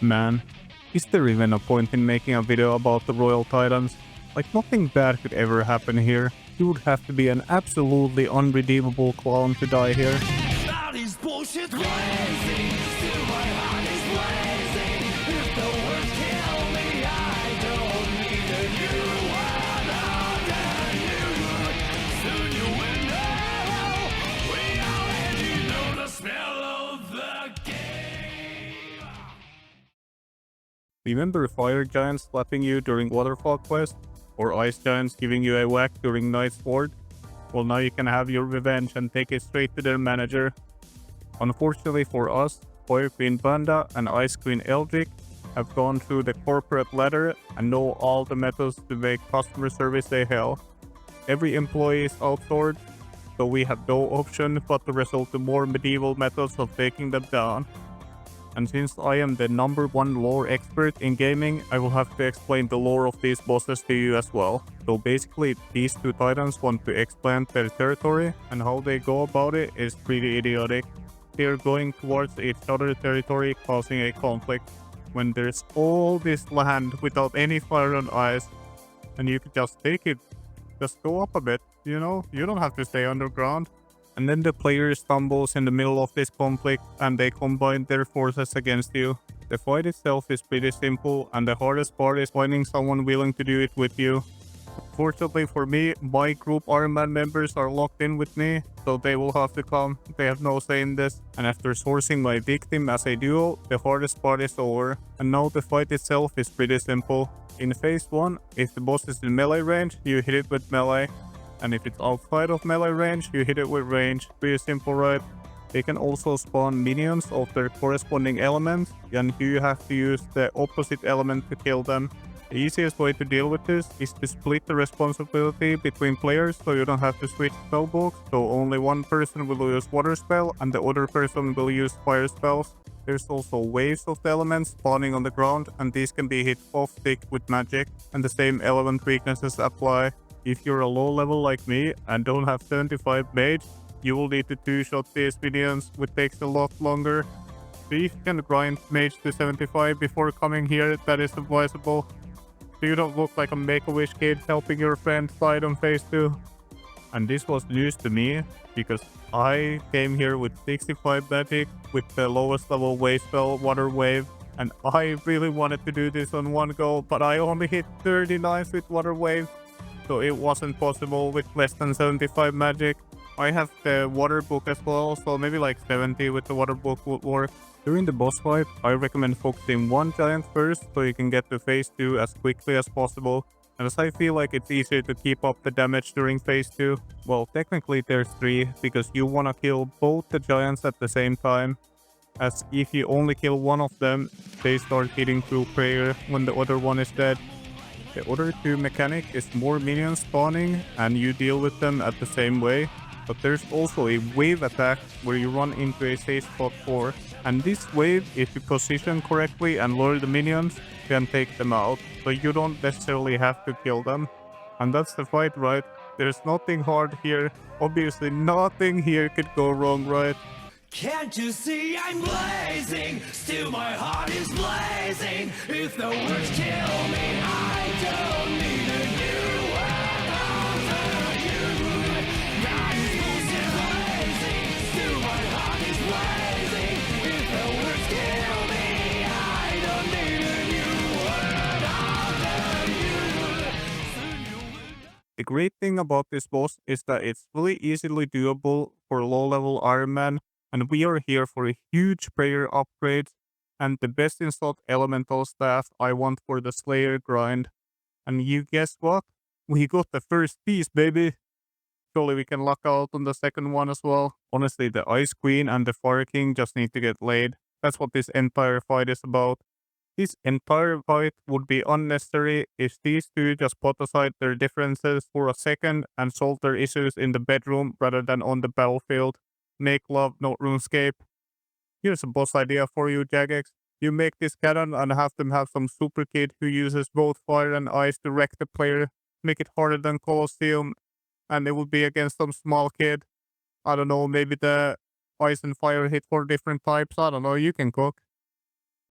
Man, is there even a point in making a video about the Royal Titans? Like, nothing bad could ever happen here. You would have to be an absolutely unredeemable clown to die here. That is bullshit blazing, still my heart is blazing. If the words kill me, I don't need a new one other you. Soon you will know, we already know the smell of the game. Remember fire giants slapping you during Waterfall Quest? Or ice giants giving you a whack during Night's Sword? Well, now you can have your revenge and take it straight to their manager. Unfortunately for us, Fire Queen Banda and Ice Queen Eldrick have gone through the corporate ladder and know all the methods to make customer service a hell. Every employee is outsourced, so we have no option but to resort to more medieval methods of taking them down. And since I am the #1 lore expert in gaming, I will have to explain the lore of these bosses to you as well. So basically, these two titans want to expand their territory, and how they go about it is pretty idiotic. They are going towards each other's territory, causing a conflict. When there's all this land without any fire on ice, and you could just take it, just go up a bit, you know? You don't have to stay underground. And then the player stumbles in the middle of this conflict and they combine their forces against you. The fight itself is pretty simple, and the hardest part is finding someone willing to do it with you. Fortunately for me, my group Iron Man members are locked in with me, so they will have to come. They have no say in this. And after sourcing my victim as a duo, the hardest part is over. And now the fight itself is pretty simple. In phase 1, if the boss is in melee range, you hit it with melee. And if it's outside of melee range, you hit it with range. Pretty simple, right? They can also spawn minions of their corresponding elements, and you have to use the opposite element to kill them. The easiest way to deal with this is to split the responsibility between players so you don't have to switch spellbooks, so only one person will use water spell and the other person will use fire spells. There's also waves of the elements spawning on the ground, and these can be hit off-stick with magic, and the same element weaknesses apply. If you're a low level like me and don't have 75 mage, you will need to two-shot these minions, which takes a lot longer. So if you can grind mage to 75 before coming here, that is advisable. So you don't look like a Make-A-Wish kid helping your friend slide on phase 2. And this was news to me, because I came here with 65 magic with the lowest level wave spell, Water Wave. And I really wanted to do this on one go, but I only hit 39 with Water Wave. So it wasn't possible with less than 75 magic. I have the water book as well, so maybe like 70 with the water book would work. During the boss fight, I recommend focusing one giant first so you can get to phase 2 as quickly as possible. And as I feel like it's easier to keep up the damage during phase 2, well, technically there's 3, because you wanna kill both the giants at the same time. As if you only kill one of them, they start hitting through prayer when the other one is dead. The other two mechanic is more minions spawning and you deal with them at the same way, but there's also a wave attack where you run into a safe spot 4, and this wave, if you position correctly and lure the minions, can take them out, so you don't necessarily have to kill them. And that's the fight, right? There's nothing hard here. Obviously nothing here could go wrong, right? Can't you see I'm blazing? Still my heart is blazing. If the words kill me, I don't need a new one other you. That is bullshit blazing. Still my heart is blazing. If the words kill me, I don't need a new one other you. Soon you will. The great thing about this boss is that it's really easily doable for low-level Iron Man, and we are here for a huge prayer upgrade and the best installed elemental staff I want for the Slayer grind. And you guess what? We got the first piece, baby! Surely we can luck out on the second one as well. Honestly, the Ice Queen and the Fire King just need to get laid. That's what this entire fight is about. This entire fight would be unnecessary if these two just put aside their differences for a second and solve their issues in the bedroom rather than on the battlefield. Make love, not RuneScape. Here's a boss idea for you, Jagex. You make this cannon and have them have some super kid who uses both fire and ice to wreck the player. Make it harder than Colosseum, and it would be against some small kid. I don't know, maybe the ice and fire hit for different types. I don't know, you can cook.